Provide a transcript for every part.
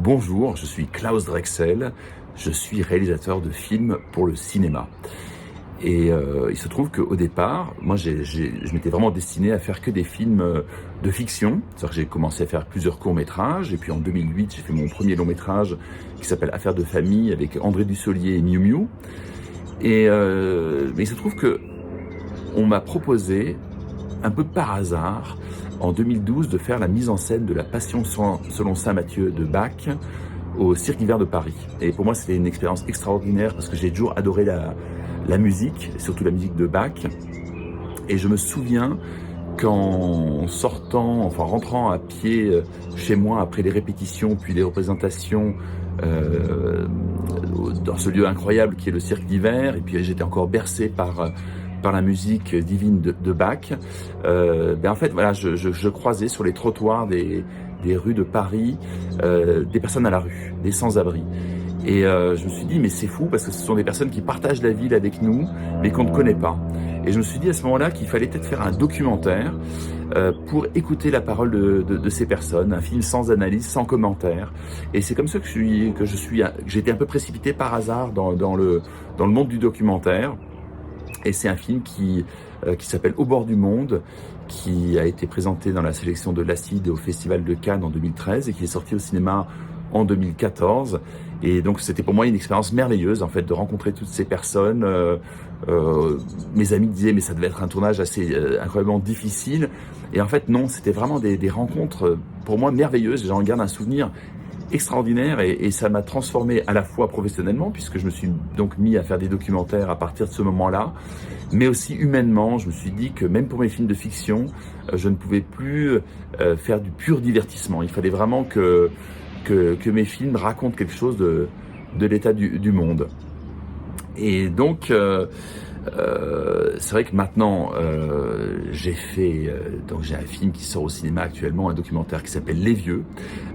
Bonjour, je suis Klaus Drexel, je suis réalisateur de films pour le cinéma. Et il se trouve qu'au départ, moi je m'étais vraiment destiné à faire que des films de fiction. C'est-à-dire que j'ai commencé à faire plusieurs courts-métrages, et puis en 2008 j'ai fait mon premier long-métrage qui s'appelle Affaires de famille avec André Dussolier et Miu Miu. Mais il se trouve que on m'a proposé, un peu par hasard, en 2012, de faire la mise en scène de la Passion selon saint Matthieu de Bach au Cirque d'hiver de Paris. Et pour moi, c'était une expérience extraordinaire parce que j'ai toujours adoré la musique, surtout la musique de Bach. Et je me souviens qu'en rentrant à pied chez moi après les répétitions, puis les représentations dans ce lieu incroyable qui est le Cirque d'hiver, et puis j'étais encore bercé par la musique divine de Bach. En fait, voilà, je croisais sur les trottoirs des rues de Paris des personnes à la rue, des sans-abri. Et je me suis dit, mais c'est fou parce que ce sont des personnes qui partagent la ville avec nous, mais qu'on ne connaît pas. Et je me suis dit à ce moment-là qu'il fallait peut-être faire un documentaire pour écouter la parole de ces personnes, un film sans analyse, sans commentaire. Et c'est comme ça que j'ai été un peu précipité par hasard dans le monde du documentaire. Et c'est un film qui s'appelle Au bord du monde, qui a été présenté dans la sélection de l'Acide au Festival de Cannes en 2013 et qui est sorti au cinéma en 2014. Et donc c'était pour moi une expérience merveilleuse en fait de rencontrer toutes ces personnes. Mes amis disaient mais ça devait être un tournage assez incroyablement difficile. Et en fait non, c'était vraiment des rencontres pour moi merveilleuses. J'en garde un souvenir extraordinaire et ça m'a transformé à la fois professionnellement puisque je me suis donc mis à faire des documentaires à partir de ce moment-là, mais aussi humainement. Je me suis dit que même pour mes films de fiction, je ne pouvais plus faire du pur divertissement. Il fallait vraiment que mes films racontent quelque chose de l'état du monde. Et donc c'est vrai que maintenant j'ai un film qui sort au cinéma actuellement, un documentaire qui s'appelle Les Vieux.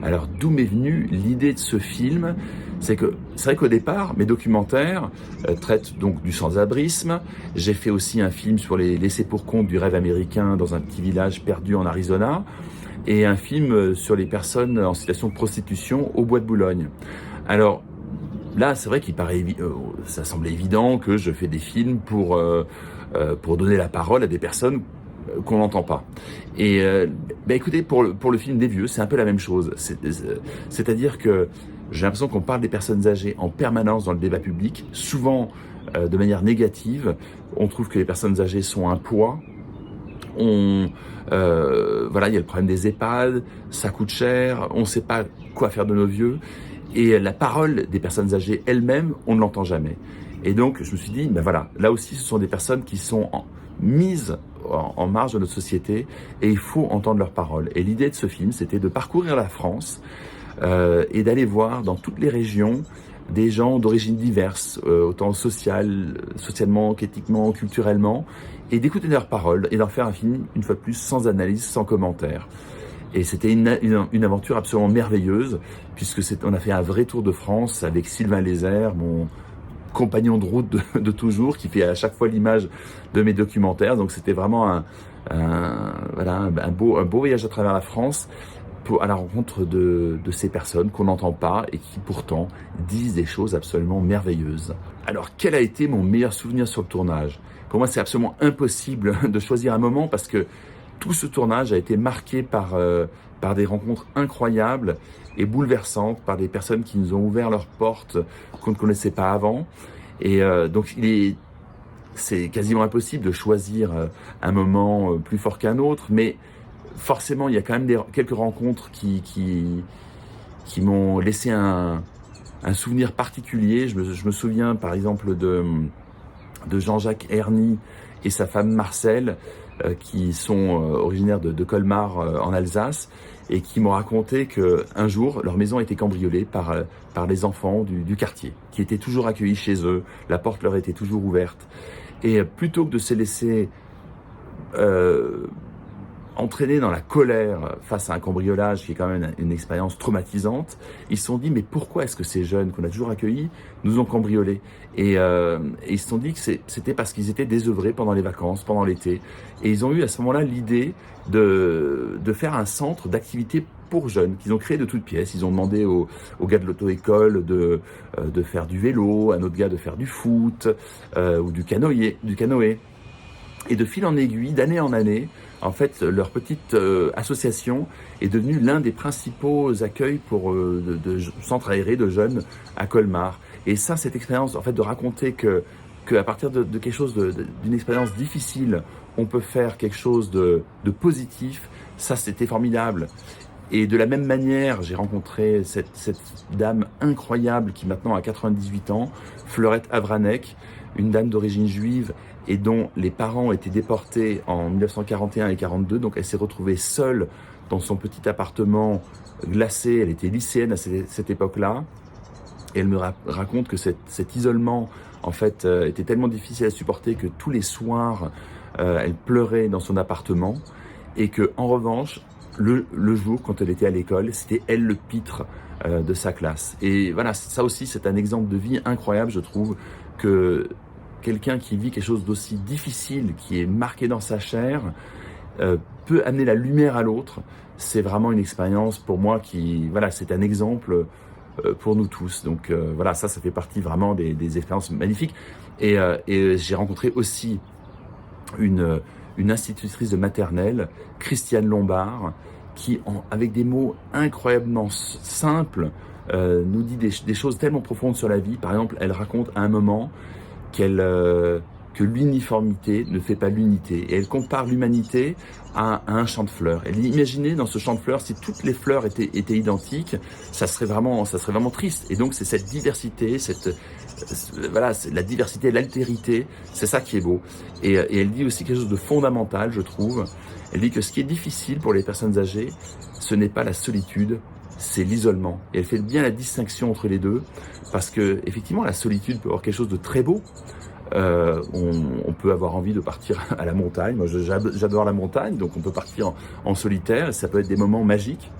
Alors d'où m'est venue l'idée de ce film? C'est vrai qu'au départ mes documentaires traitent donc du sans-abrisme. J'ai fait aussi un film sur les laissés pour compte du rêve américain dans un petit village perdu en Arizona, et un film sur les personnes en situation de prostitution au Bois de Boulogne. Alors là, c'est vrai qu'il ça semblait évident que je fais des films pour donner la parole à des personnes qu'on n'entend pas. Et écoutez, pour le film des vieux, c'est un peu la même chose. C'est-à-dire que j'ai l'impression qu'on parle des personnes âgées en permanence dans le débat public, souvent de manière négative. On trouve que les personnes âgées sont un poids. Il y a le problème des EHPAD, ça coûte cher, on ne sait pas quoi faire de nos vieux. Et la parole des personnes âgées elles-mêmes, on ne l'entend jamais. Et donc, je me suis dit, là aussi, ce sont des personnes qui sont mises en marge de notre société et il faut entendre leurs paroles. Et l'idée de ce film, c'était de parcourir la France et d'aller voir dans toutes les régions des gens d'origines diverses, autant socialement qu'éthiquement, culturellement, et d'écouter leurs paroles et d'en faire un film, une fois de plus, sans analyse, sans commentaire. Et c'était une aventure absolument merveilleuse, puisque on a fait un vrai tour de France avec Sylvain Lézère, mon compagnon de route de toujours, qui fait à chaque fois l'image de mes documentaires. Donc c'était vraiment un beau voyage à travers la France à la rencontre de ces personnes qu'on n'entend pas et qui pourtant disent des choses absolument merveilleuses. Alors quel a été mon meilleur souvenir sur le tournage? Pour moi, c'est absolument impossible de choisir un moment parce que tout ce tournage a été marqué par des rencontres incroyables et bouleversantes, par des personnes qui nous ont ouvert leurs portes qu'on ne connaissait pas avant. Et donc c'est quasiment impossible de choisir un moment plus fort qu'un autre, mais forcément il y a quand même quelques rencontres qui m'ont laissé un souvenir particulier. Je me souviens par exemple de Jean-Jacques Herny et sa femme Marcel, qui sont originaires de Colmar en Alsace, et qui m'ont raconté qu'un jour, leur maison a été cambriolée par les enfants du quartier, qui étaient toujours accueillis chez eux, la porte leur était toujours ouverte. Et plutôt que de se laisser entraînés dans la colère face à un cambriolage qui est quand même une expérience traumatisante, ils se sont dit mais pourquoi est-ce que ces jeunes qu'on a toujours accueillis nous ont cambriolés, et ils se sont dit que c'était parce qu'ils étaient désœuvrés pendant les vacances, pendant l'été, et ils ont eu à ce moment-là l'idée de faire un centre d'activité pour jeunes, qu'ils ont créé de toutes pièces. Ils ont demandé aux gars de l'auto-école de faire du vélo, à un autre gars de faire du foot ou du canoë. Et de fil en aiguille, d'année en année, en fait, leur petite association est devenue l'un des principaux accueils pour de centres aérés de jeunes à Colmar. Et ça, cette expérience, en fait, de raconter que à partir de quelque chose, d'une expérience difficile, on peut faire quelque chose de positif, ça, c'était formidable. Et de la même manière, j'ai rencontré cette dame incroyable qui maintenant a 98 ans, Fleurette Avranek, une dame d'origine juive et dont les parents étaient déportés en 1941 et 42. Donc elle s'est retrouvée seule dans son petit appartement glacé. Elle était lycéenne à cette époque-là. Et elle me raconte que cet isolement, en fait, était tellement difficile à supporter que tous les soirs, elle pleurait dans son appartement. Et que, en revanche, le jour, quand elle était à l'école, c'était elle le pitre de sa classe. Et voilà, ça aussi, c'est un exemple de vie incroyable, je trouve, que quelqu'un qui vit quelque chose d'aussi difficile, qui est marqué dans sa chair, peut amener la lumière à l'autre. C'est vraiment une expérience pour moi qui, voilà, c'est un exemple pour nous tous. Donc voilà, ça fait partie vraiment des expériences magnifiques. Et j'ai rencontré aussi une institutrice de maternelle, Christiane Lombard, qui, avec des mots incroyablement simples, nous dit des choses tellement profondes sur la vie. Par exemple, elle raconte à un moment que l'uniformité ne fait pas l'unité. Et elle compare l'humanité à un champ de fleurs. Elle dit, imaginez dans ce champ de fleurs, si toutes les fleurs étaient identiques, ça serait vraiment triste. Et donc c'est cette diversité, voilà, c'est la diversité, l'altérité, c'est ça qui est beau. Et elle dit aussi quelque chose de fondamental, je trouve. Elle dit que ce qui est difficile pour les personnes âgées, ce n'est pas la solitude, c'est l'isolement. Et elle fait bien la distinction entre les deux, parce que effectivement, la solitude peut avoir quelque chose de très beau. On peut avoir envie de partir à la montagne. Moi, j'adore la montagne, donc on peut partir en solitaire. Et ça peut être des moments magiques.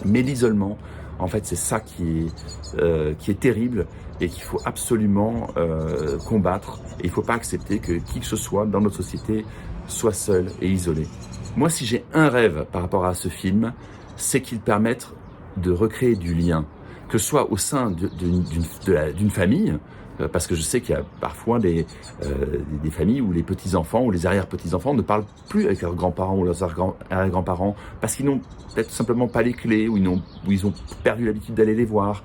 Mais l'isolement, en fait, c'est ça qui est terrible et qu'il faut absolument combattre. Et il ne faut pas accepter que qui que ce soit dans notre société soit seul et isolé. Moi, si j'ai un rêve par rapport à ce film, c'est qu'il permette de recréer du lien, que ce soit au sein d'une famille, parce que je sais qu'il y a parfois des familles où les petits-enfants ou les arrière-petits-enfants ne parlent plus avec leurs grands-parents ou leurs arrière-grands-parents parce qu'ils n'ont peut-être simplement pas les clés ou ils ont perdu l'habitude d'aller les voir.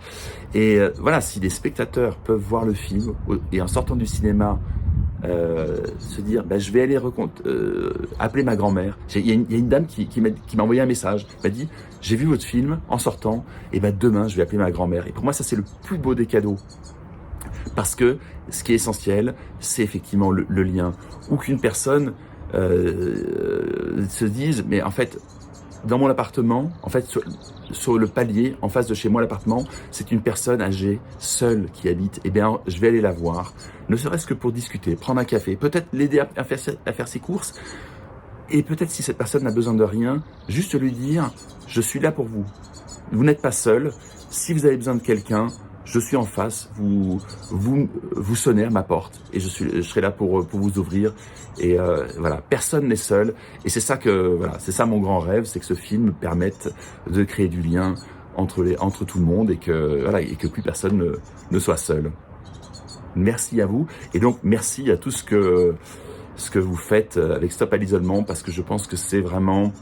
Et voilà, si des spectateurs peuvent voir le film et en sortant du cinéma se dire je vais aller appeler ma grand-mère. Il y a une dame qui m'a envoyé un message, m'a dit j'ai vu votre film en sortant et demain je vais appeler ma grand-mère. Et pour moi ça c'est le plus beau des cadeaux. Parce que ce qui est essentiel, c'est effectivement le lien. Ou qu'une personne se dise, mais en fait, dans mon appartement, en fait, sur le palier, en face de chez moi, l'appartement, c'est une personne âgée, seule, qui habite. Eh bien, je vais aller la voir, ne serait-ce que pour discuter, prendre un café, peut-être l'aider à faire ses courses. Et peut-être si cette personne n'a besoin de rien, juste lui dire, je suis là pour vous. Vous n'êtes pas seul. Si vous avez besoin de quelqu'un, je suis en face, vous sonnez à ma porte et je serai là pour vous ouvrir. Et voilà, personne n'est seul. Et c'est ça c'est ça mon grand rêve, c'est que ce film permette de créer du lien entre tout le monde et que plus personne ne soit seul. Merci à vous et donc merci à tout ce que vous faites avec Stop à l'isolement, parce que je pense que c'est vraiment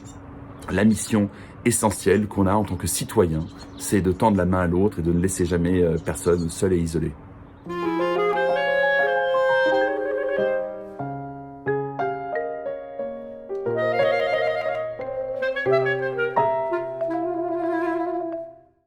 la mission essentielle qu'on a en tant que citoyen, c'est de tendre la main à l'autre et de ne laisser jamais personne seul et isolé.